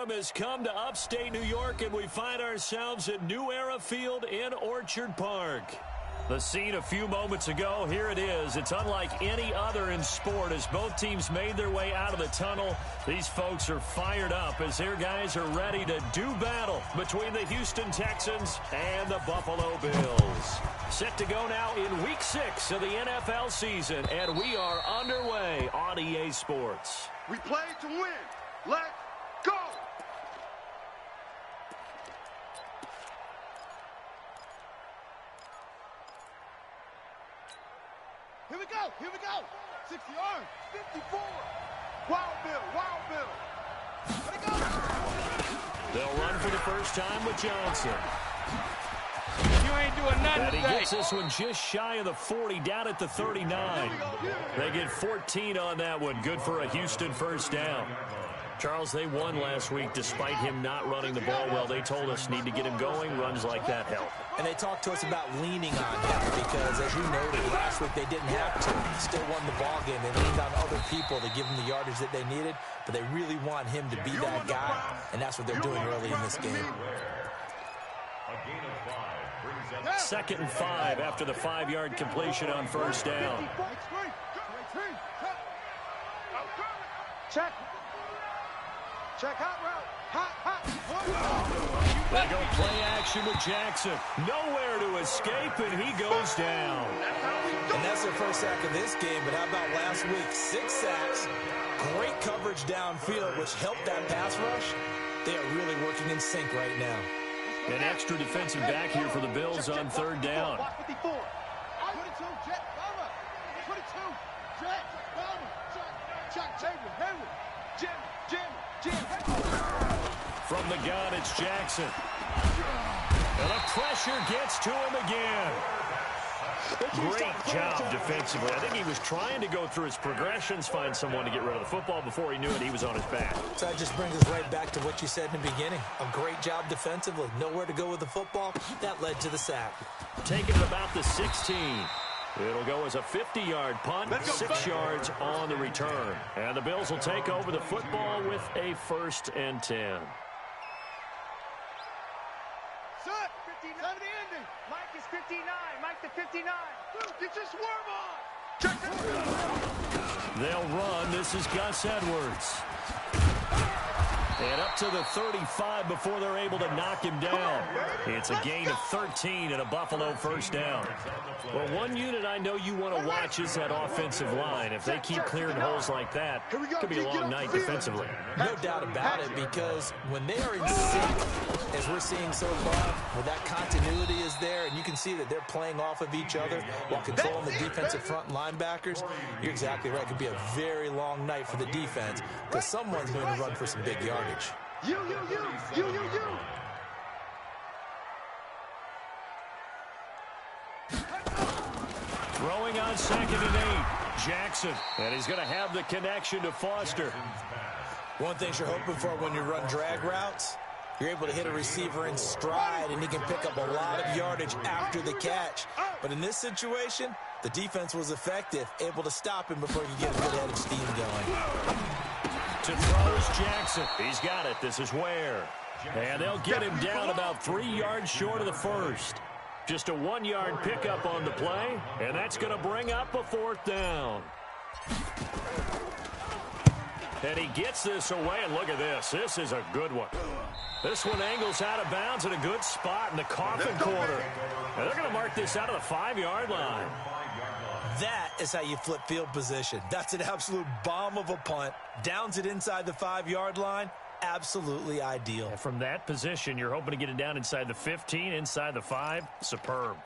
storm has come to upstate New York, and we find ourselves at New Era Field in Orchard Park. The scene a few moments ago, here it is. It's unlike any other in sport as both teams made their way out of the tunnel. These folks are fired up as their guys are ready to do battle between the Houston Texans and the Buffalo Bills. Set to go now in Week 6 of the NFL season, and we are underway on EA Sports. We play to win. Let's go! Here we go, here we go. 60 yards, 54. Wild Bill. Let it go. They'll run for the first time with Johnson. You ain't doing nothing And he today. gets this one just shy of the 40, down at the 39. They get 14 on that one. Good for a Houston first down. Charles, they won last week despite him not running the ball well. They told us need to get him going. Runs like that help. And they talked to us about leaning on him because, as you noted, last week they didn't have to. Still won the ball game. They leaned on other people to give them the yardage that they needed, but they really want him to be that guy, and that's what they're doing early in this game. 2nd and 5 after the 5-yard completion on first down. Check hot route. Hot. They go play action with Jackson. Nowhere to escape, and he goes down. And that's their first sack of this game, but how about last week? 6 sacks, great coverage downfield, which helped that pass rush. They are really working in sync right now. An extra defensive back here for the Bills on 3rd down. 22, Jet, Bama. 22, Jet, Bama. Chuck, Hayward. Jim. From the gun, it's Jackson. And the pressure gets to him again. Great job defensively. I think he was trying to go through his progressions, find someone to get rid of the football. Before he knew it, he was on his back. So that just brings us right back to what you said in the beginning. A great job defensively. Nowhere to go with the football. That led to the sack. Taking it about the 16. It'll go as a 50-yard punt, 6 yards on the return. And the Bills will take over the football with a 1st and 10. Set. 59 to the ending. Mike is 59. Mike to 59. Get your swerve on. Check it. They'll run. This is Gus Edwards. And up to the 35 before they're able to knock him down. It's a gain of 13 and a Buffalo first down. Well, one unit I know you want to watch is that offensive line. If they keep clearing holes like that, it could be a long night defensively. No doubt about it, because when they are in sync, as we're seeing so far, where that continuity is there, and you can see that they're playing off of each other while controlling the defensive front linebackers, you're exactly right. It could be a very long night for the defense because someone's going to run for some big yardage. You. Throwing on 2nd and 8. Jackson. And he's going to have the connection to Foster. One thing you're hoping for when you run drag routes, you're able to hit a receiver in stride, and he can pick up a lot of yardage after the catch. But in this situation, the defense was effective, able to stop him before he could get a good head of steam going. To throws Jackson. He's got it. This is Ware. And they'll get him down about 3 yards short of the first. Just a 1-yard pickup on the play, and that's going to bring up a 4th down. And he gets this away, and look at this. This is a good one. This one angles out of bounds in a good spot in the coffin corner. And they're going to mark this out of the 5-yard line. That is how you flip field position. That's an absolute bomb of a punt. Downs it inside the 5-yard line. Absolutely ideal. And from that position, you're hoping to get it down inside the 15, inside the 5. Superb.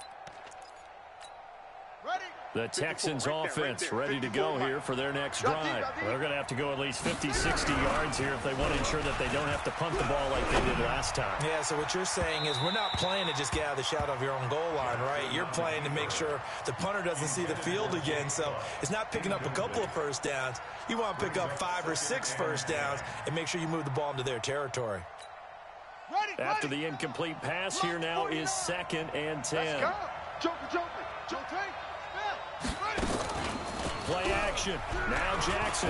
Ready. The Texans offense ready to go here for their next drive. They're going to have to go at least 50, 60 yards here if they want to ensure that they don't have to punt the ball like they did last time. Yeah, so what you're saying is we're not playing to just get out of the shadow of your own goal line, right? You're playing to make sure the punter doesn't see the field again. So it's not picking up a couple of first downs. You want to pick up 5 or 6 first downs and make sure you move the ball into their territory. After the incomplete pass, here now is 2nd and 10. Joker. Play action. Now Jackson.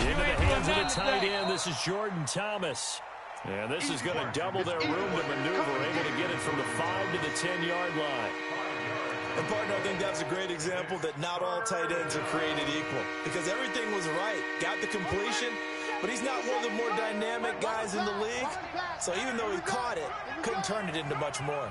Into the hands of the tight end. This is Jordan Thomas. And this is going to double their room to maneuver, able to get it from the 5 to the 10-yard line. And, partner, I think that's a great example that not all tight ends are created equal because everything was right. Got the completion, but he's not one of the more dynamic guys in the league. So even though he caught it, couldn't turn it into much more.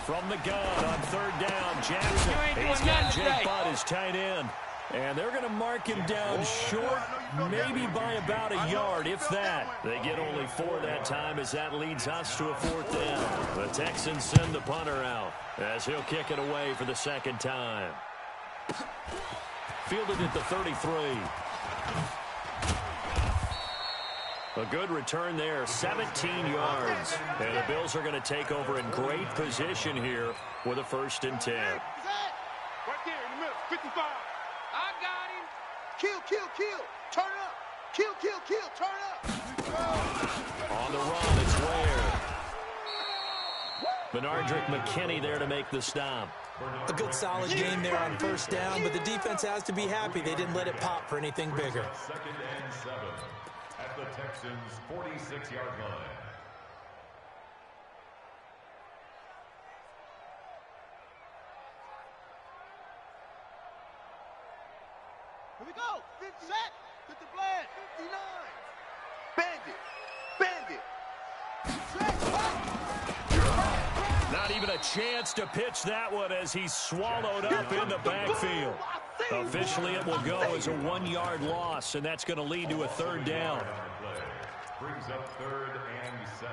From the gun on third down, Jackson. He's got Jake Butt as tight end. And they're going to mark him down short, maybe by about a yard, if that. They get only 4 that time as that leads us to a 4th down. The Texans send the punter out as he'll kick it away for the second time. Fielded at the 33. A good return there, 17 yards. And the Bills are going to take over in great position here with a 1st and 10. Right there in the middle, 55. I got him. Kill. Turn up. Kill. Turn up. On the run, it's Ware. Benardrick McKinney there to make the stop. A good solid game there on 1st down, but the defense has to be happy they didn't let it pop for anything bigger. 2nd and 7 at the Texans' 46-yard line. Here we go. Set. Hit the blast. 59. Bandit. Not even a chance to pitch that one as he's swallowed up in the backfield. Officially, it will go as a 1-yard loss, and that's going to lead to a 3rd down. Brings up 3rd and 7.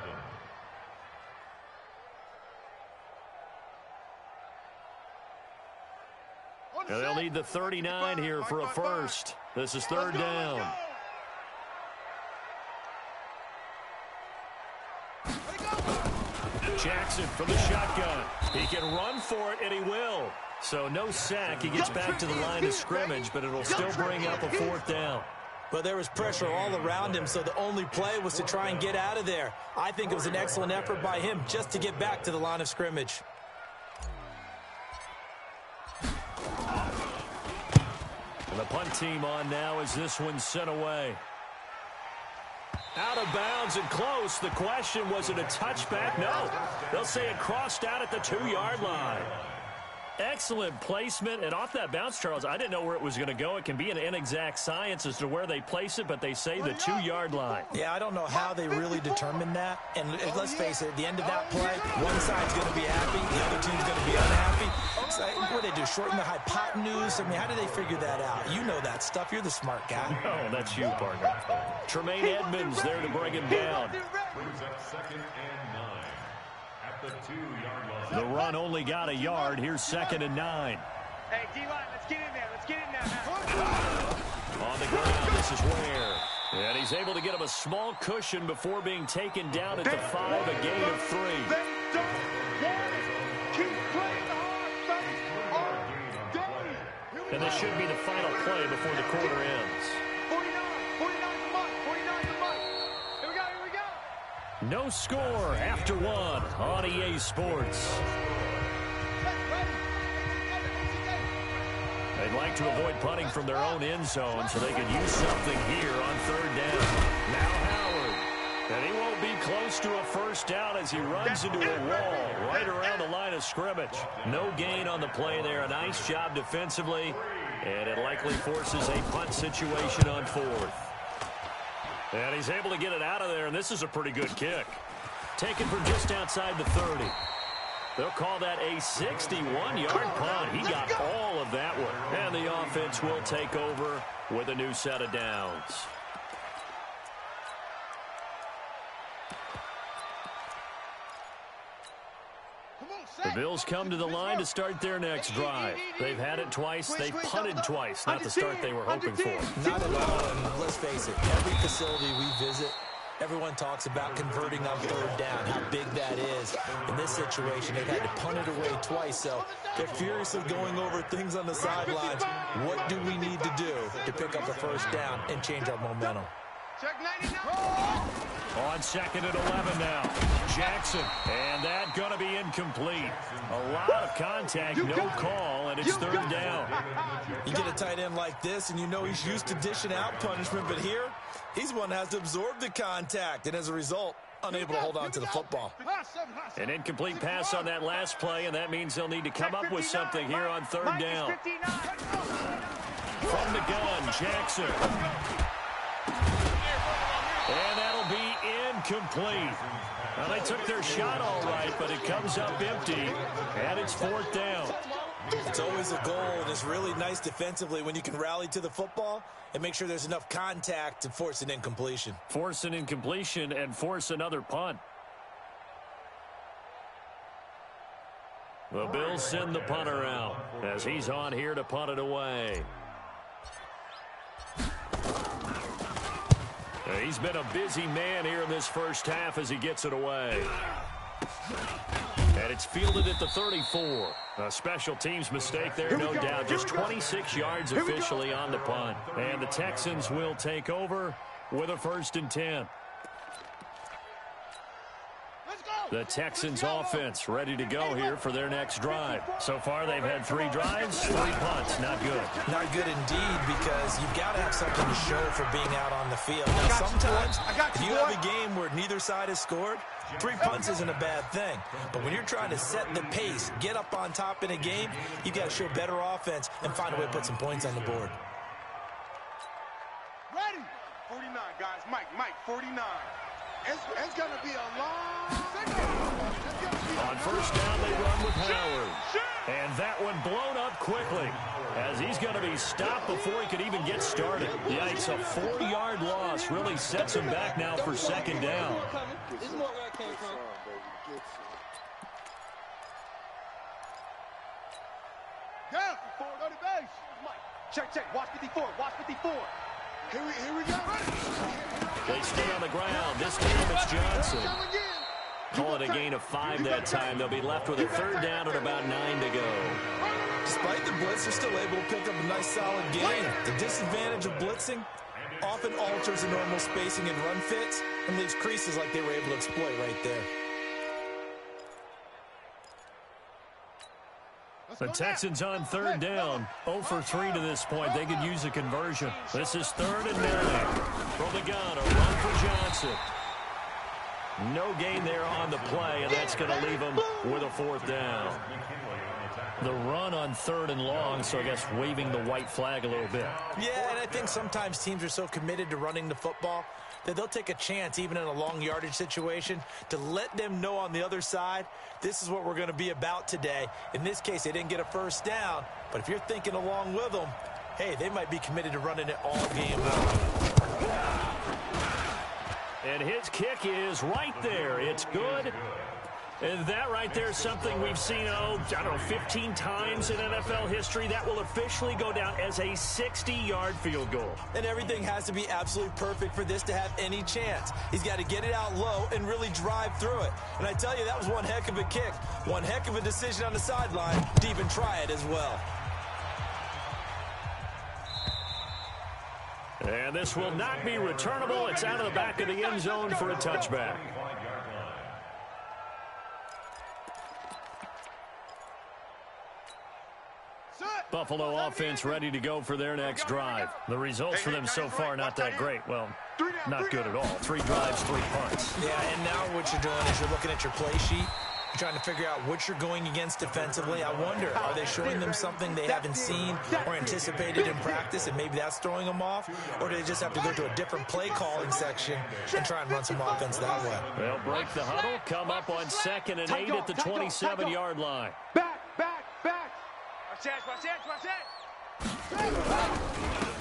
And they'll need the 39 here for a 1st. This is 3rd down. Jackson from the shotgun. He can run for it, and he will. So no sack. He gets back to the line of scrimmage, but it'll still bring up a 4th down. But there was pressure all around him, so the only play was to try and get out of there. I think it was an excellent effort by him just to get back to the line of scrimmage. And the punt team on now as this one's sent away. Out of bounds and close. The question, was it a touchback? No. They'll say it crossed out at the 2-yard line. Excellent placement, and off that bounce, Charles, I didn't know where it was going to go. It can be an inexact science as to where they place it, but they say the 2-yard line. Yeah, I don't know how they really determined that. And let's face it, at the end of that play, one side's going to be happy, the other team's going to be unhappy. So, what do they do, shorten the hypotenuse? I mean, how do they figure that out? You know that stuff. You're the smart guy. Oh, that's you, partner. Tremaine Edmonds there to bring him down. Brings up 2nd and 9 at the 2-yard line. The run only got a yard. Here's 2nd and 9. Hey, D-line, let's get in there. Let's get in there. On the ground, this is Ware. And he's able to get him a small cushion before being taken down at the 5, a gain of 3. They don't want it. Keep playing the hard face all day. And this should be the final play before the quarter ends. 49 the month. Here we go. No score after 1 on EA Sports. They'd like to avoid punting from their own end zone so they could use something here on 3rd down. Now Howard. And he won't be close to a 1st down as he runs into a wall right around the line of scrimmage. No gain on the play there. A nice job defensively. And it likely forces a punt situation on 4th. And he's able to get it out of there, and this is a pretty good kick. Taken from just outside the 30. They'll call that a 61-yard punt. He got all of that one. And the offense will take over with a new set of downs. The Bills come to the line to start their next drive. They've had it twice. They've punted twice. Not the start they were hoping for. Not at all, and let's face it, every facility we visit, everyone talks about converting on 3rd down, how big that is. In this situation, they've had to punt it away twice, so they're furiously going over things on the sidelines. What do we need to do to pick up the 1st down and change our momentum? Check 99. On 2nd and 11 now. Jackson. And that going to be incomplete. A lot of contact, no call, and it's 3rd down. You get a tight end like this, and you know he's used to dishing out punishment, but here, he's one that has to absorb the contact, and as a result, unable to hold on to the football. An incomplete pass on that last play, and that means they'll need to come up with something here on 3rd down. From the gun, Jackson. And that'll be incomplete. Well, they took their shot all right, but it comes up empty, and it's 4th down. It's always a goal, and it's really nice defensively when you can rally to the football and make sure there's enough contact to force an incompletion. Force an incompletion and force another punt. The Bills send the punter out as he's on here to punt it away. He's been a busy man here in this first half as he gets it away. And it's fielded at the 34. A special teams mistake there, no doubt. Just 26 yards officially on the punt. And the Texans will take over with a 1st and 10. The Texans offense ready to go here for their next drive. So far, they've had 3 drives, 3 punts. Not good. Not good indeed, because you've got to have something to show for being out on the field. Now, sometimes, if you have a game where neither side has scored, 3 punts isn't a bad thing. But when you're trying to set the pace, get up on top in a game, you've got to show better offense and find a way to put some points on the board. Ready? 49, guys. Mike, 49. It's going to be a long signal. On 1st down, they run with Howard. And that one blown up quickly as he's going to be stopped before he could even get started. Yikes, a 4-yard loss really sets him back now for 2nd down. This is more where I came from. Down. Go to base. Check. Watch 54. Watch 54. Here we go. They stay on the ground. This time it's Johnson. Call it a gain of 5 that time. They'll be left with a 3rd down and about 9 to go. Despite the blitz, they're still able to pick up a nice solid gain. The disadvantage of blitzing often alters the normal spacing and run fits and leaves creases like they were able to exploit right there. The Texans on 3rd down. 0 for 3 to this point. They could use a conversion. This is 3rd and 9. From the gun, a run for Johnson. No gain there on the play, and that's going to leave them with a 4th down. The run on 3rd and long, so I guess waving the white flag a little bit. Yeah, and I think sometimes teams are so committed to running the football that they'll take a chance, even in a long yardage situation, to let them know on the other side, this is what we're going to be about today. In this case, they didn't get a 1st down, but if you're thinking along with them, hey, they might be committed to running it all game long. And his kick is right there. It's good. And that right there is something we've seen, 15 times in NFL history. That will officially go down as a 60-yard field goal. And everything has to be absolutely perfect for this to have any chance. He's got to get it out low and really drive through it. And I tell you, that was one heck of a kick. One heck of a decision on the sideline to even try it as well. And this will not be returnable. It's out of the back of the end zone for a touchback. Buffalo offense ready to go for their next drive. The results for them so far not that great. Well, not good at all. 3 drives, 3 punts. Yeah, and now what you're doing is you're looking at your play sheet. You're trying to figure out what you're going against defensively. I wonder, are they showing them something they haven't seen or anticipated in practice, and maybe that's throwing them off? Or do they just have to go to a different play calling section and try and run some offense that way? They'll break the huddle, come up on 2nd and 8 at the 27-yard line. Back. Watch it.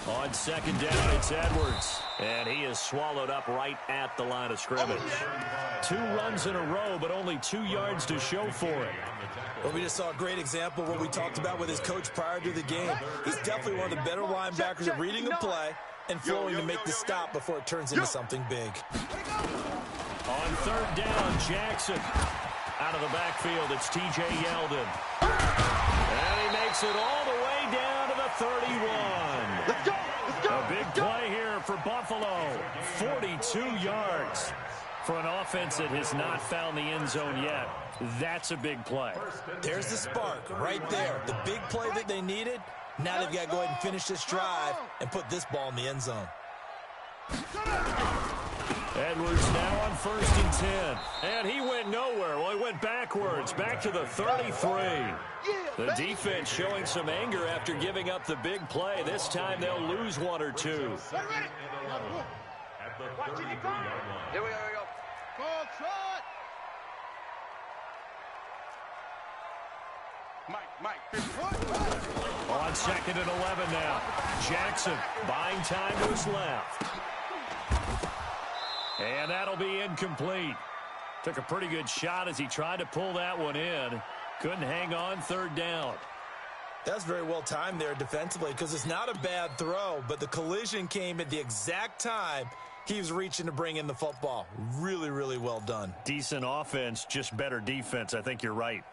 On 2nd down, it's Edwards. And he is swallowed up right at the line of scrimmage. 2 runs in a row, but only 2 yards to show for it. Well, we just saw a great example of what we talked about with his coach prior to the game. He's definitely one of the better linebackers at reading a play and flowing to make the stop before it turns into something big. On 3rd down, Jackson. Out of the backfield, it's T.J. Yeldon. And he makes it all the way down to the 31. Let's go. A big play here for Buffalo. 42 yards. For an offense that has not found the end zone yet, that's a big play. There's the spark right there. The big play that they needed. Now they've got to go ahead and finish this drive and put this ball in the end zone. Edwards now on 1st and 10. And he went nowhere. Well, he went backwards, back to the 33. The defense showing some anger after giving up the big play. This time they'll lose one or two. At the 33-yard line. Here we go. Ball shot. Mike. On 2nd and 11 now. Jackson buying time to his left. And that'll be incomplete. Took a pretty good shot as he tried to pull that one in. Couldn't hang on 3rd down. That's very well timed there defensively because it's not a bad throw, but the collision came at the exact time he was reaching to bring in the football. Really, really well done. Decent offense, just better defense. I think you're right.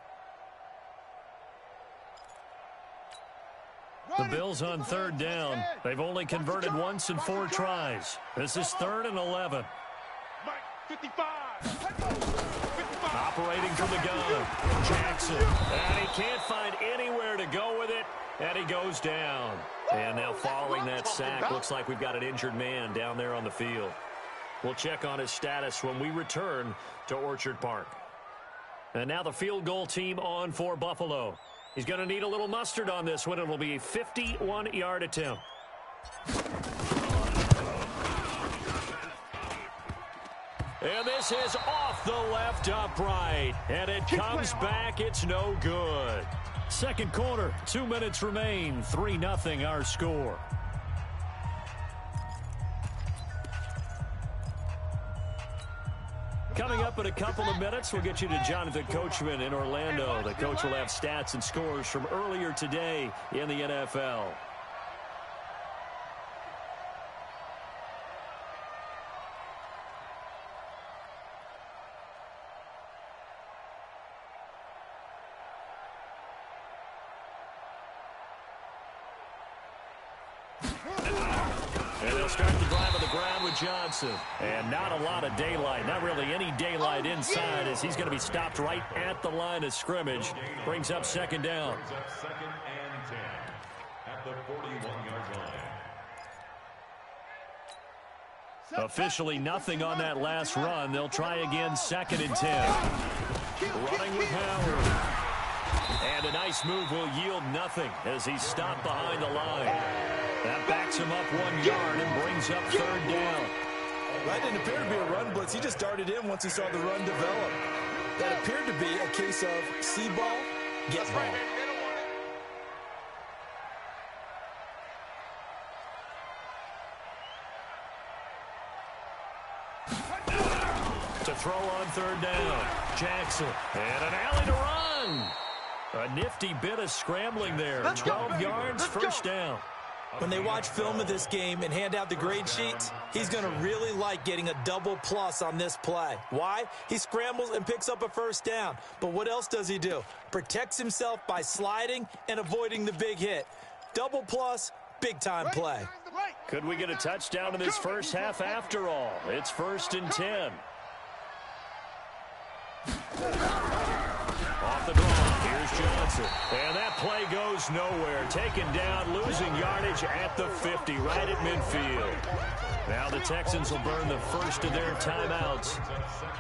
The Bills on 3rd down. They've only converted once in 4 tries. This is 3rd and 11. Mike, 55. Operating from the gun, Jackson. And he can't find anywhere to go with it, and he goes down. And now following that sack, looks like we've got an injured man down there on the field. We'll check on his status when we return to Orchard Park. And now the field goal team on for Buffalo. He's going to need a little mustard on this one. It'll be a 51-yard attempt. And this is off the left upright. And it comes back. It's no good. Second quarter, 2 minutes remain. 3-0 our score. Coming up in a couple of minutes, we'll get you to Jonathan Coachman in Orlando. The coach will have stats and scores from earlier today in the NFL. And they'll start the drive on the ground with Johnson. And not a lot of daylight. Not really any daylight inside as he's going to be stopped right at the line of scrimmage. Brings up 2nd down. Brings up 2nd and 10 at the 41-yard line. Officially nothing on that last run. They'll try again 2nd and 10. Running with Howard. And a nice move will yield nothing as he's stopped behind the line. That backs him up 1 yard and brings up 3rd down. That didn't appear to be a run blitz. He just darted in once he saw the run develop. That appeared to be a case of see ball, get ball. To throw on 3rd down. Jackson. And an alley to run. A nifty bit of scrambling there. 12 yards, 1st down. When they watch film of this game and hand out the grade sheets, he's going to really like getting a double plus on this play. Why? He scrambles and picks up a 1st down. But what else does he do? Protects himself by sliding and avoiding the big hit. Double plus, big-time play. Could we get a touchdown in this first half after all? It's 1st and 10. Off the draw, here's Johnson. And that play goes nowhere. Taken down, losing yardage at the 50, right at midfield. Now the Texans will burn the first of their timeouts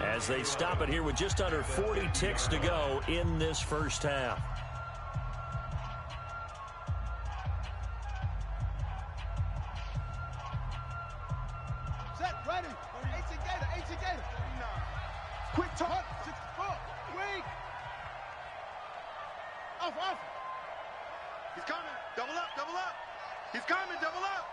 as they stop it here with just under 40 ticks to go in this first half. Set, ready. 18 Gator. Quick talk. 64. Wing. Off. He's coming. Double up. He's coming. Double up.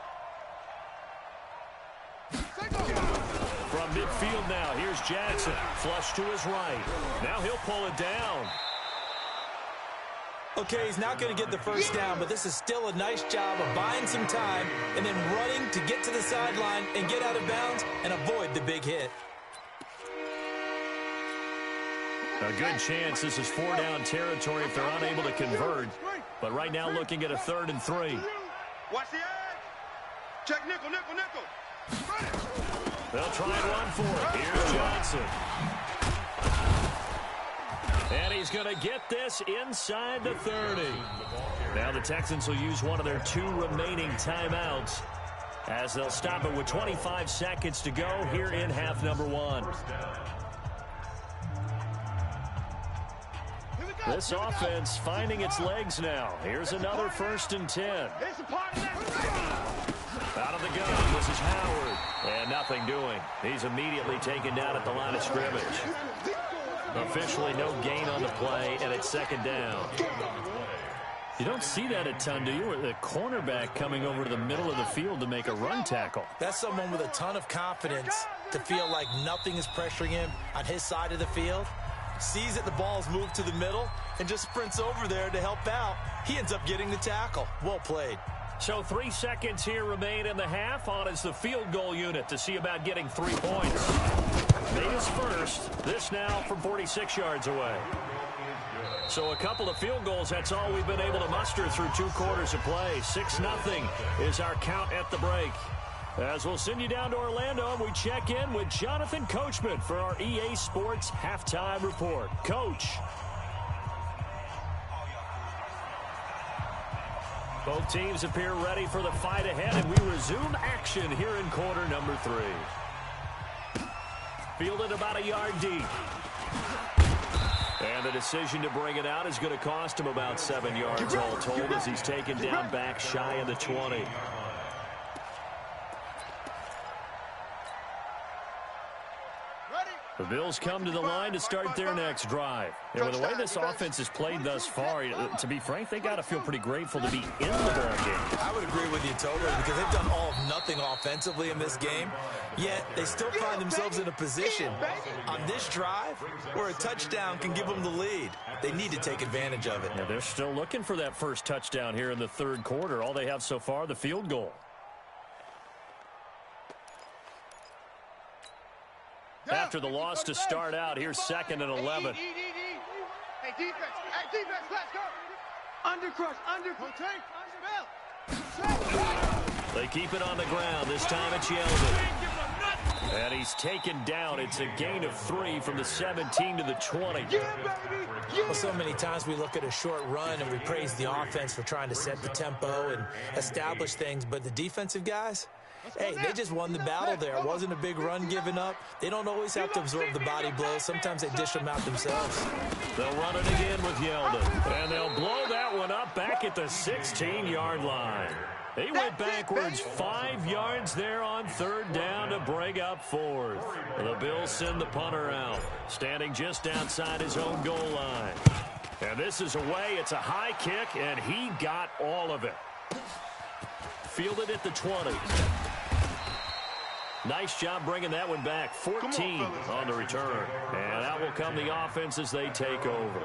From midfield now, here's Jackson. Flush to his right. Now he'll pull it down. Okay, he's not going to get the 1st down, but this is still a nice job of buying some time and then running to get to the sideline and get out of bounds and avoid the big hit. A good chance this is 4-down territory if they're unable to convert. But right now looking at a 3rd and 3. Watch the edge. Check nickel. They'll try and run for it. Here's Johnson. And he's going to get this inside the 30. Now the Texans will use one of their 2 remaining timeouts as they'll stop it with 25 seconds to go here in half number 1. This offense finding its legs now. Here's another 1st and 10. Out of the gun, this is Howard. And nothing doing. He's immediately taken down at the line of scrimmage. Officially no gain on the play, and it's 2nd down. You don't see that a ton, do you? With the cornerback coming over to the middle of the field to make a run tackle. That's someone with a ton of confidence to feel like nothing is pressuring him on his side of the field. Sees that the ball's moved to the middle and just sprints over there to help out. He ends up getting the tackle. Well played. So 3 seconds here remain in the half on as the field goal unit to see about getting 3 points. Made his first. This now from 46 yards away. So a couple of field goals, that's all we've been able to muster through 2 quarters of play. 6-0 is our count at the break. As we'll send you down to Orlando, and we check in with Jonathan Coachman for our EA Sports Halftime Report. Coach. Both teams appear ready for the fight ahead, and we resume action here in quarter number 3. Fielded about a yard deep. And the decision to bring it out is going to cost him about 7 yards all told as he's taken down back shy of the 20. The Bills come to the line to start their next drive. And with the way this offense has played thus far, to be frank, they got to feel pretty grateful to be in the ball game. I would agree with you totally because they've done all of nothing offensively in this game, yet they still find themselves in a position on this drive where a touchdown can give them the lead. They need to take advantage of it. Yeah, they're still looking for that first touchdown here in the 3rd quarter. All they have so far, the field goal. After the loss to start out, here's 2nd and 11. Hey, defense, let's go. They keep it on the ground. This time it's Yeldon. And he's taken down. It's a gain of 3 from the 17 to the 20. Well, so many times we look at a short run and we praise the offense for trying to set the tempo and establish things, but the defensive guys, hey, they just won the battle there. It wasn't a big run given up. They don't always have to absorb the body blows. Sometimes they dish them out themselves. They'll run it again with Yeldon. And they'll blow that one up back at the 16-yard line. He went backwards 5 yards there on 3rd down to bring up 4th. The Bills send the punter out, standing just outside his own goal line. And this is away. It's a high kick, and he got all of it. Fielded at the 20. Nice job bringing that one back. 14 on the return. And out will come the offense as they take over.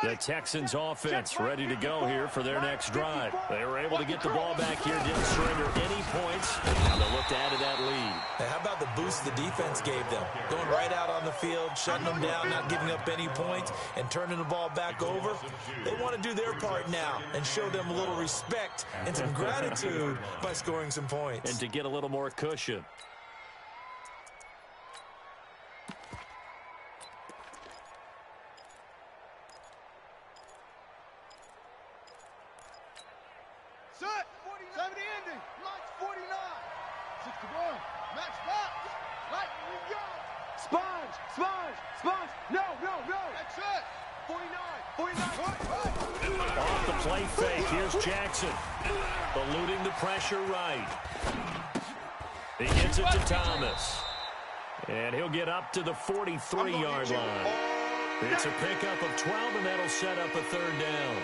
The Texans offense ready to go here for their next drive. They were able to get the ball back here, didn't surrender any points. Now they'll look to add to that lead. Now, how about the boost the defense gave them? Going right out on the field, shutting them down, not giving up any points, and turning the ball back over. They want to do their part now and show them a little respect and some gratitude by scoring some points. And to get a little more cushion. Off the play fake, here's Jackson. Eluding the pressure right. He gets it to Thomas. And he'll get up to the 43-yard line. It's a pickup of 12, and that'll set up a 3rd down.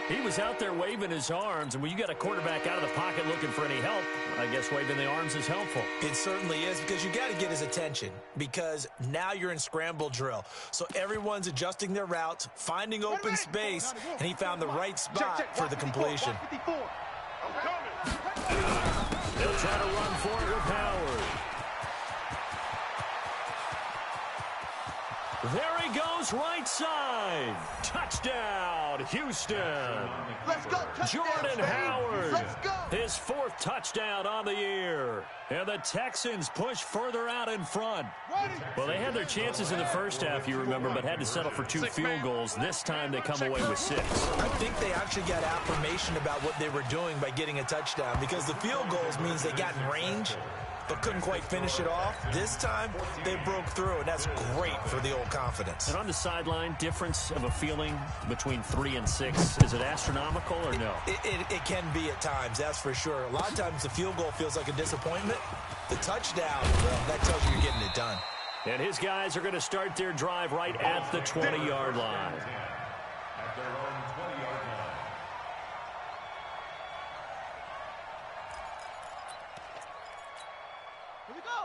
He was out there waving his arms, and when you got a quarterback out of the pocket looking for any help, I guess waving the arms is helpful. It certainly is, because you got to get his attention, because now you're in scramble drill. So everyone's adjusting their routes, finding open space, and he found the right spot for the completion. They'll try to run for it with Howard. There he goes, right side. Touchdown, Houston. Let's go. Touchdown, Jordan baby. Howard. Let's go. His 4th touchdown on the year. And the Texans push further out in front. Well, they had their chances in the first half, you remember, but had to settle for 2 field goals. This time they come away with 6. I think they actually got affirmation about what they were doing by getting a touchdown, because the field goals means they got in range but couldn't quite finish it off. This time, they broke through, and that's great for the old confidence. And on the sideline, difference of a feeling between 3 and 6, is it astronomical or no? It can be at times, that's for sure. A lot of times the field goal feels like a disappointment. The touchdown, well, that tells you you're getting it done. And his guys are going to start their drive right at the 20-yard line. At their own 20-yard line.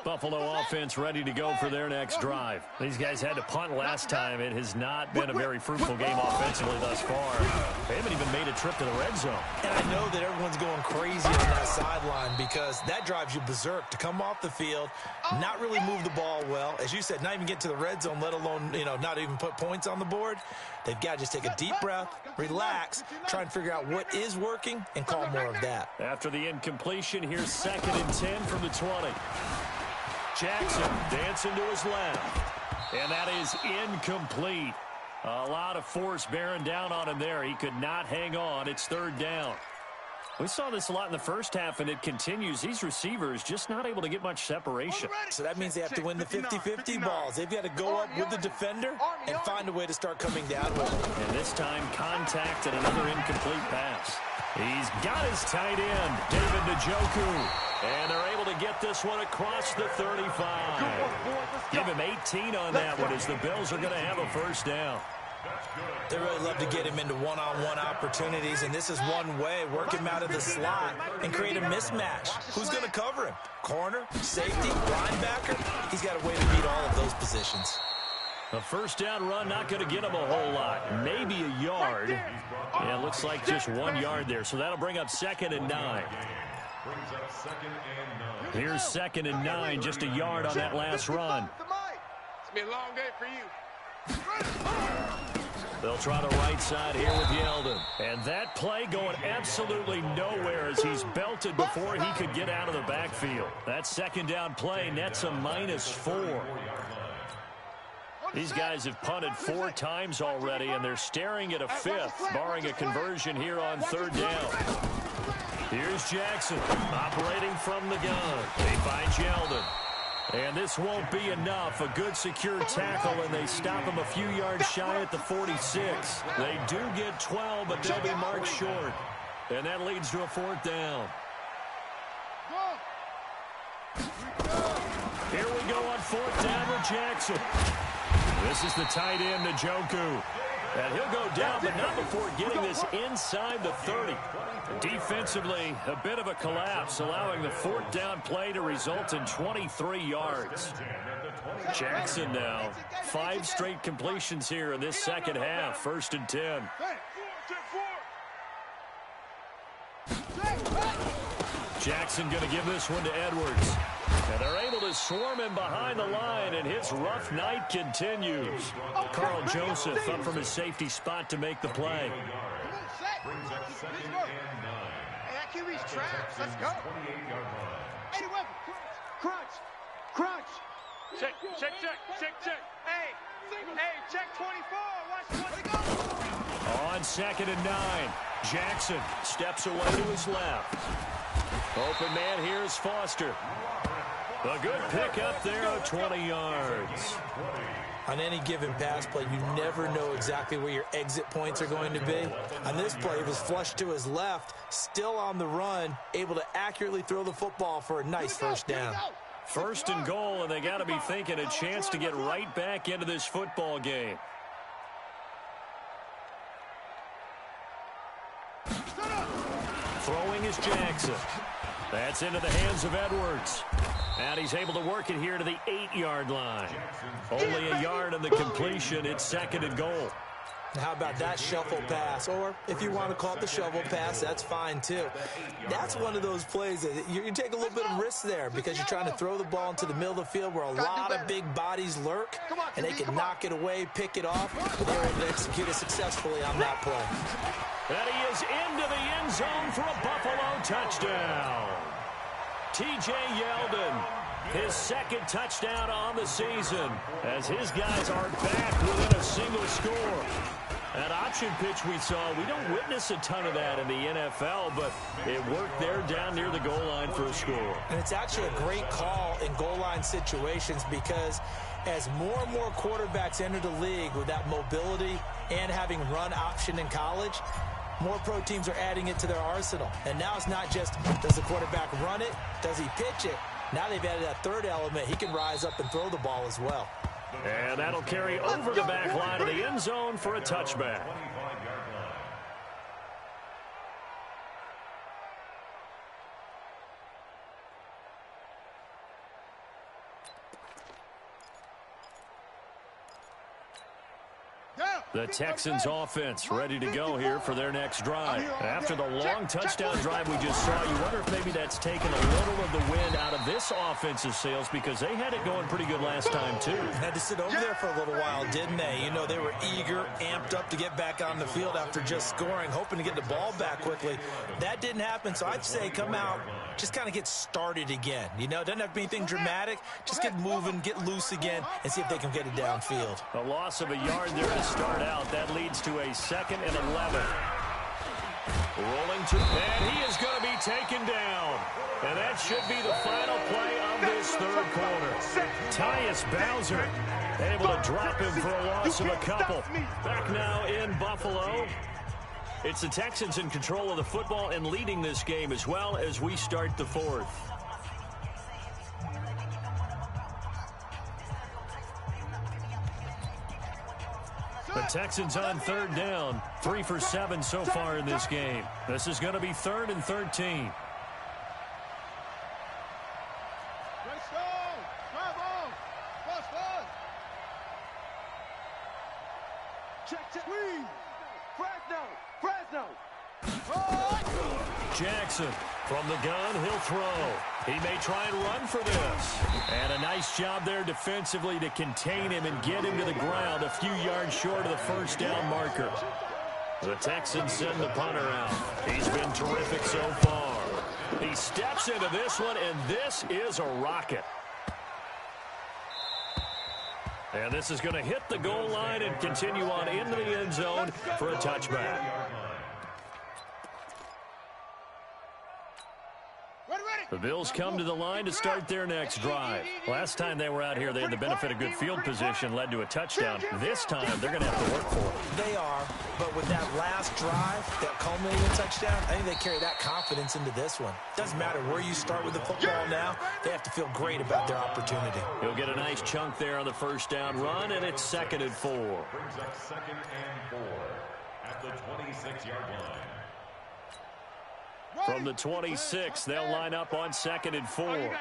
Buffalo offense ready to go for their next drive. These guys had to punt last time. It has not been a very fruitful game offensively thus far. They haven't even made a trip to the red zone. And I know that everyone's going crazy on that sideline because that drives you berserk to come off the field, not really move the ball well. As you said, not even get to the red zone, let alone, not even put points on the board. They've got to just take a deep breath, relax, try and figure out what is working, and call more of that. After the incompletion, here's 2nd and 10 from the 20. Jackson dancing to his left. And that is incomplete. A lot of force bearing down on him there. He could not hang on. It's 3rd down. We saw this a lot in the first half, and it continues. These receivers just not able to get much separation. So that means they have to win the 50-50 balls. They've got to go up with the defender and find a way to start coming down with him. And this time, contact and another incomplete pass. He's got his tight end, David Njoku. And they're able to get this one across the 35. Give him 18 on that one as the Bills are going to have a 1st down. They really love to get him into one-on-one opportunities, and this is one way. Work him out of the slot and create a mismatch. Who's going to cover him? Corner, safety, linebacker? He's got a way to beat all of those positions. A 1st down run, not going to get him a whole lot. Maybe a yard. Yeah, it looks like just 1 yard there, so that'll bring up 2nd and 9. Here's 2nd and 9, just a yard on that last run. It's been a long day for you. They'll try the right side here with Yeldon. And that play going absolutely nowhere as he's belted before he could get out of the backfield. That 2nd down play nets a -4. These guys have punted 4 times already, and they're staring at a 5th, barring a conversion here on 3rd down. Here's Jackson operating from the gun. They find Yeldon. And this won't be enough. A good secure tackle, and they stop him a few yards shy at the 46. They do get 12, but they'll be marked short. And that leads to a 4th down. Here we go on 4th down with Jackson. This is the tight end, Njoku. And he'll go down, but not before getting this inside the 30. Defensively, a bit of a collapse, allowing the 4th down play to result in 23 yards. Jackson now, 5 straight completions here in this 2nd half, 1st and 10. Jackson going to give this one to Edwards. And they're able to swarm him behind the line, and his rough night continues. Carl Joseph up from his safety spot to make the play. Brings up 2nd and 9. Hey, that QB's trash. Let's go. 28-yard line. Hey, crunch. Crunch. Check. Hey, check 24. Watch 24. On 2nd and 9, Jackson steps away to his left. Open man here is Foster. A good pick up there of 20 yards. On any given pass play, you never know exactly where your exit points are going to be. On this play, it was flushed to his left, still on the run, able to accurately throw the football for a nice 1st down. 1st and goal, and they got to be thinking a chance to get right back into this football game. Throwing is Jackson. That's into the hands of Edwards. And he's able to work it here to the 8-yard line. Only a yard on the completion. It's 2nd and goal. How about that shuffle pass? Or if you want to call it the shovel pass, that's fine too. That's one of those plays that you take a little bit of risk there because you're trying to throw the ball into the middle of the field where a lot of big bodies lurk, and they can knock it away, pick it off, but they were able to execute it successfully on that play. And he is into the end zone for a Buffalo touchdown. T.J. Yeldon, his second touchdown on the season, as his guys are back within a single score. That option pitch we saw, we don't witness a ton of that in the NFL, but it worked there down near the goal line for a score. And it's actually a great call in goal line situations because as more and more quarterbacks enter the league with that mobility and having run option in college, more pro teams are adding it to their arsenal. And now it's not just, does the quarterback run it? Does he pitch it? Now they've added that third element. He can rise up and throw the ball as well. And that'll carry over the back line of the end zone for a touchback. The Texans offense ready to go here for their next drive. After the long touchdown drive we just saw, you wonder if maybe that's taken a little of the wind out of this offensive sails because they had it going pretty good last time too. Had to sit over there for a little while, didn't they? You know, they were eager, amped up to get back on the field after just scoring, hoping to get the ball back quickly. That didn't happen, so I'd say come out, just kind of get started again. You know, it doesn't have to be anything dramatic. Just get moving, get loose again, and see if they can get it downfield. A loss of a yard there to start out. That leads to a 2nd and 11. Rolling to, and he is going to be taken down. And that should be the final play of this third quarter. Tyus Bowser able to drop him for a loss of a couple. Back now in Buffalo. It's the Texans in control of the football and leading this game as well as we start the fourth. The Texans on third down, 3 for 7 so far in this game. This is going to be 3rd and 13. Jackson from the gun, he'll throw. He may try and run for this. And a nice job there defensively to contain him and get him to the ground a few yards short of the first down marker. The Texans send the punter out. He's been terrific so far. He steps into this one, and this is a rocket. And this is going to hit the goal line and continue on into the end zone for a touchback. The Bills come to the line to start their next drive. Last time they were out here, they had the benefit of good field position, led to a touchdown. This time, they're going to have to work for it. They are, but with that last drive, that culminating touchdown, I think they carry that confidence into this one. Doesn't matter where you start with the football now, they have to feel great about their opportunity. He'll get a nice chunk there on the first down run, and it's 2nd and 4. Brings up 2nd and 4 at the 26-yard line. From the 26, they'll line up on 2nd and 4.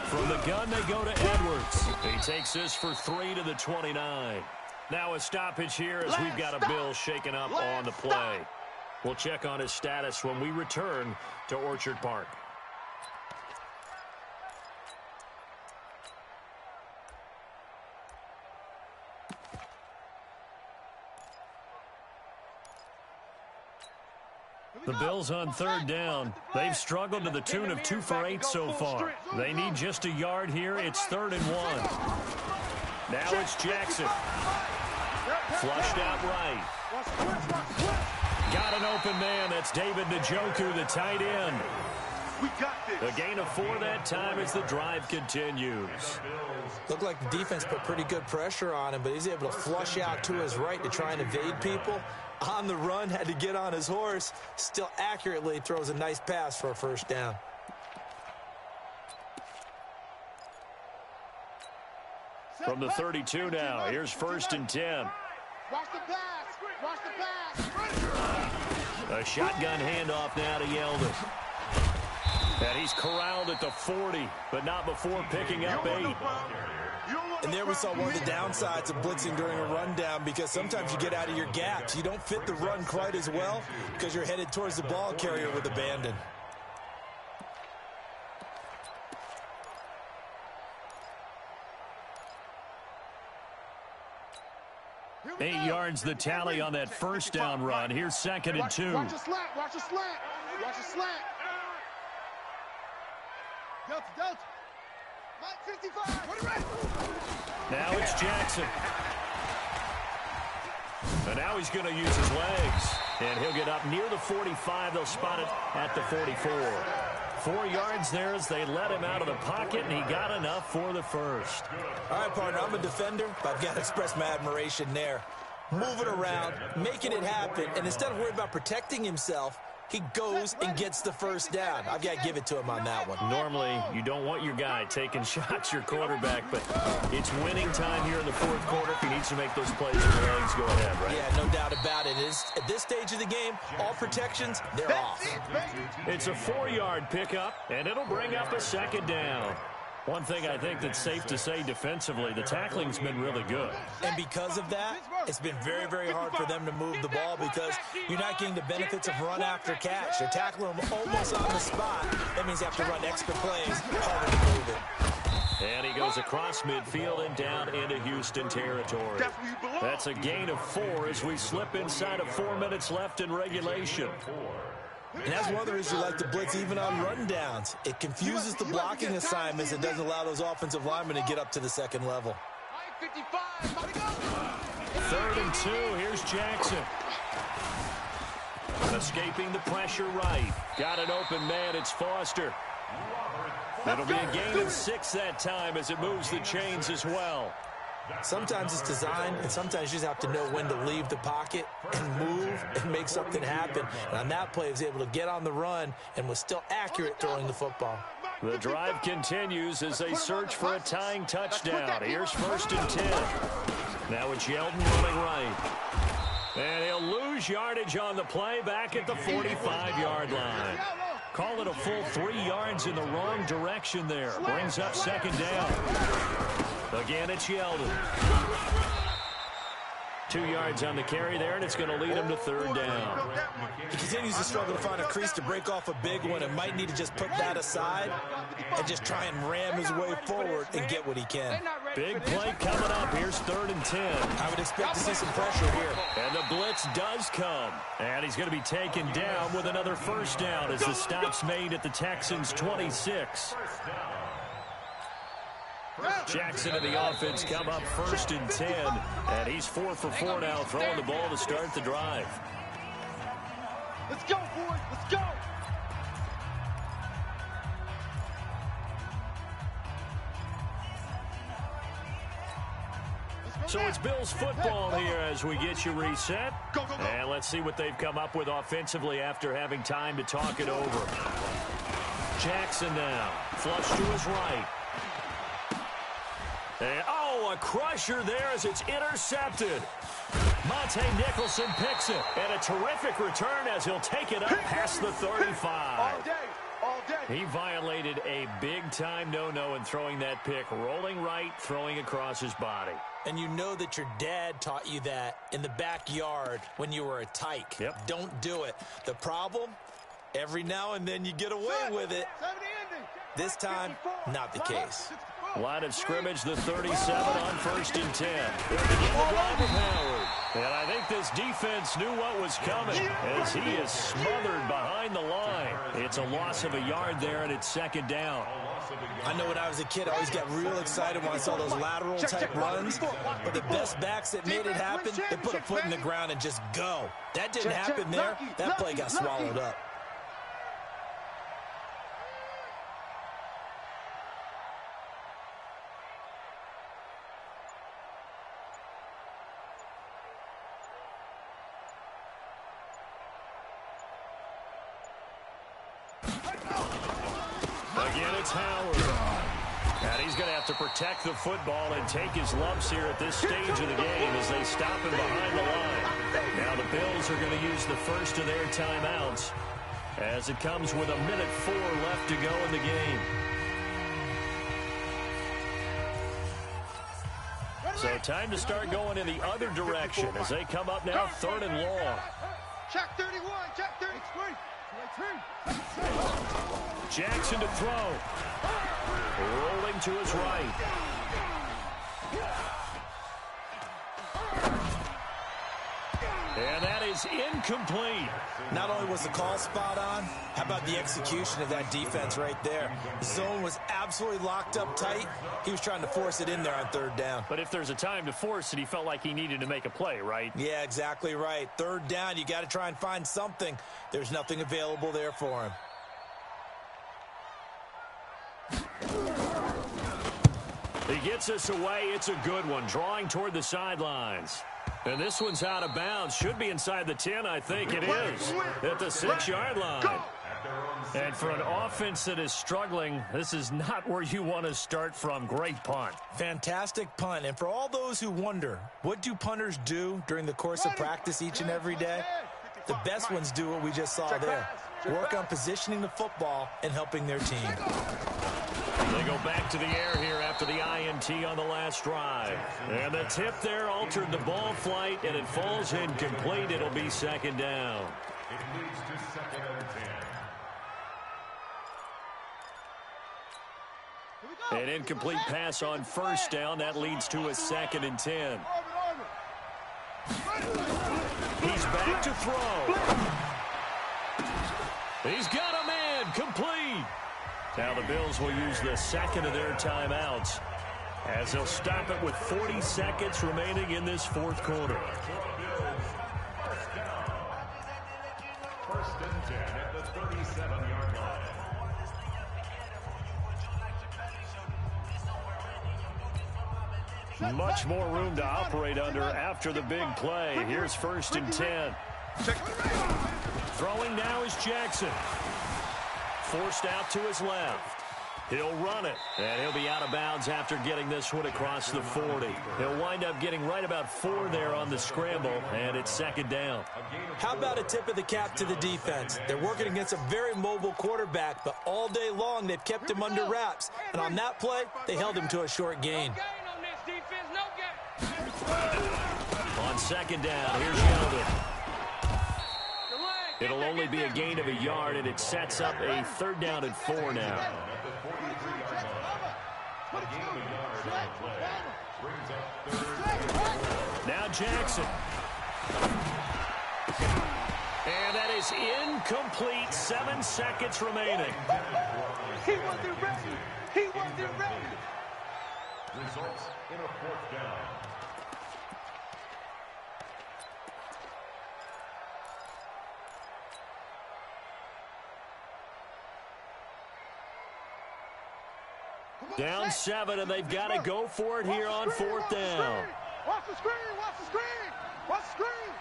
From the gun, they go to Edwards. He takes this for 3 to the 29. Now a stoppage here as we've got a Bill shaken up on the play. We'll check on his status when we return to Orchard Park. The Bills on third down. They've struggled to the tune of 2 for 8 so far. They need just a yard here. It's 3rd and 1. Now it's Jackson. Flushed out right. Got an open man. That's David Njoku, the tight end. We got this. A gain of 4 that time as the drive continues. Looked like the defense put pretty good pressure on him, but he's able to flush out to his right to try and evade people. On the run, had to get on his horse. Still accurately throws a nice pass for a first down. From the 32 now, here's 1st and 10. Watch the pass. Watch the pass. A shotgun handoff now to Yeldon. And he's corralled at the 40, but not before picking up 8. And there we saw one of the downsides of blitzing during a rundown, because sometimes you get out of your gaps. You don't fit the run quite as well because you're headed towards the ball carrier with abandon. 8 yards the tally on that first down run. Here's 2nd and 2. Watch a slant. Watch a slant. Watch a slant. Delta. Mike 55. Put it right. Now it's Jackson. And now he's going to use his legs. And he'll get up near the 45. They'll spot it at the 44. 4 yards there as they let him out of the pocket, and he got enough for the first. All right, partner, I'm a defender, but I've got to express my admiration there. Moving around, making it happen, and instead of worrying about protecting himself, he goes and gets the first down. I've got to give it to him on that one. Normally, you don't want your guy taking shots, your quarterback, but it's winning time here in the fourth quarter. If he needs to make those plays with the legs, go ahead, right? Yeah, no doubt about it. At this stage of the game, all protections, they're off. It's a 4-yard pickup, and it'll bring up a 2nd down. One thing I think that's safe to say defensively, the tackling's been really good. And because of that, it's been very, very hard for them to move the ball because you're not getting the benefits of run after catch. You're tackling them almost on the spot. That means you have to run extra plays, harder to move it. And he goes across midfield and down into Houston territory. That's a gain of 4 as we slip inside of 4 minutes left in regulation. And that's one of the reasons you like to blitz even on rundowns. It confuses the blocking assignments and doesn't allow those offensive linemen to get up to the second level. 3rd and 2. Here's Jackson. Escaping the pressure right. Got an open man. It's Foster. It'll be a gain of 6 that time as it moves the chains as well. Sometimes it's designed, and sometimes you just have to know when to leave the pocket and move and make something happen. And on that play, he was able to get on the run and was still accurate throwing the football. The drive continues as they search for a tying touchdown. Here's 1st and 10. Now it's Yeldon running right. And he'll lose yardage on the play back at the 45-yard line. Call it a full 3 yards in the wrong direction there. Brings up 2nd down. Again, it's Yeldon. 2 yards on the carry there, and it's going to lead him to 3rd down. He continues to struggle to find a crease to break off a big one and might need to just put that aside and just try and ram his way forward and get what he can. Big play coming up. Here's 3rd and 10. I would expect to see some pressure here. And the blitz does come. And he's going to be taken down with another first down as the stop's made at the Texans' 26. Jackson and the offense come up 1st and 10, and he's 4 for 4 now, throwing the ball to start the drive. Let's go, boys. Let's go. So it's Bills football here as we get you reset. And let's see what they've come up with offensively after having time to talk it over. Jackson now, flush to his right. And, a crusher there as it's intercepted. Monte Nicholson picks it. And a terrific return as he'll take it up past the 35. All day. He violated a big-time no-no in throwing that pick. Rolling right, throwing across his body. And you know that your dad taught you that in the backyard when you were a tyke. Yep. Don't do it. The problem, every now and then you get away with it. This time, not the case. Line of scrimmage, the 37 on 1st and 10. They'll begin the drive with Howard. And I think this defense knew what was coming as he is smothered behind the line. It's a loss of a yard there, and it's 2nd down. I know when I was a kid, I always got real excited when I saw those lateral-type runs. But the best backs that made it happen, they put a foot in the ground and just go. That didn't happen there. That play got swallowed up. Again, it's Howard. And he's going to have to protect the football and take his lumps here at this stage of the game as they stop him behind the line. Now the Bills are going to use the first of their timeouts as it comes with 1:04 left to go in the game. So time to start going in the other direction as they come up now 3rd and long. Check 31, check 33. Jackson to throw. Rolling to his right. And that is incomplete. Not only was the call spot on, how about the execution of that defense right there? The zone was absolutely locked up tight. He was trying to force it in there on 3rd down. But if there's a time to force it, he felt like he needed to make a play, right? Yeah, exactly right. 3rd down, you got to try and find something. There's nothing available there for him. He gets us away. It's a good one, drawing toward the sidelines. And this one's out of bounds. Should be inside the 10, I think it is, at the 6-yard line. And for an offense that is struggling, this is not where you want to start from. Great punt. Fantastic punt. And for all those who wonder, what do punters do during the course of practice each and every day? The best ones do what we just saw there. Work on positioning the football and helping their team. They go back to the air here after the INT on the last drive. And the tip there altered the ball flight, and it falls incomplete. It'll be 2nd down. It leads to 2nd and 10. An incomplete pass on 1st down. That leads to a 2nd and 10. He's back to throw. He's got a man. Complete. Now the Bills will use the 2nd of their timeouts as they'll stop it with 40 seconds remaining in this 4th quarter. 1st and 10 at the 37-yard line. Much more room to operate under after the big play. Here's 1st and 10. Throwing now is Jackson. Forced out to his left. He'll run it, and he'll be out of bounds after getting this one across the 40. He'll wind up getting right about 4 there on the scramble, and it's 2nd down. How about a tip of the cap to the defense? They're working against a very mobile quarterback, but all day long they've kept him under wraps. And on that play, they held him to a short gain. On 2nd down, here's Yeldon. It'll only be a gain of a yard, and it sets up a 3rd down and 4 now. Now Jackson. And that is incomplete. 7 seconds remaining. He wasn't ready. He wasn't ready. Results in a 4th down. Down 7, and they've got to go for it here on 4th down. Watch the screen! Watch the screen! Watch the screen!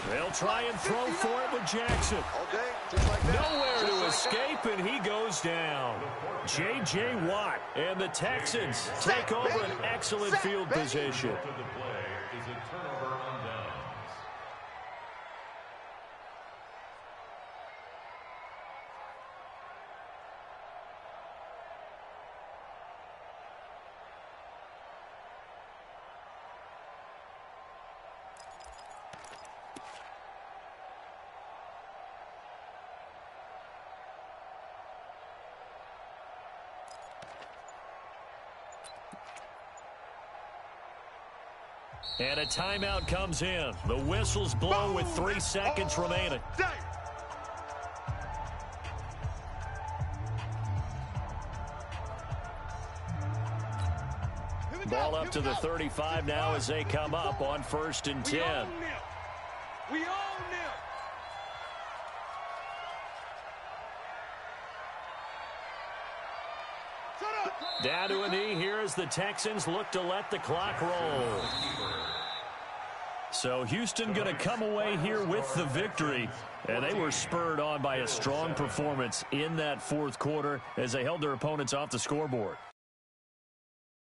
They'll try and throw for it with Jackson. All day, just like that. Nowhere to escape, and he goes down. J.J. Watt and the Texans take over an excellent field position. To the play is a turnover on downs. And a timeout comes in. The whistle's blown with 3 seconds remaining. Ball up to the 35 now as they come up on 1st and 10. We own them. Down to a knee here as the Texans look to let the clock roll. So Houston going to come away here with the victory. And they were spurred on by a strong performance in that 4th quarter as they held their opponents off the scoreboard.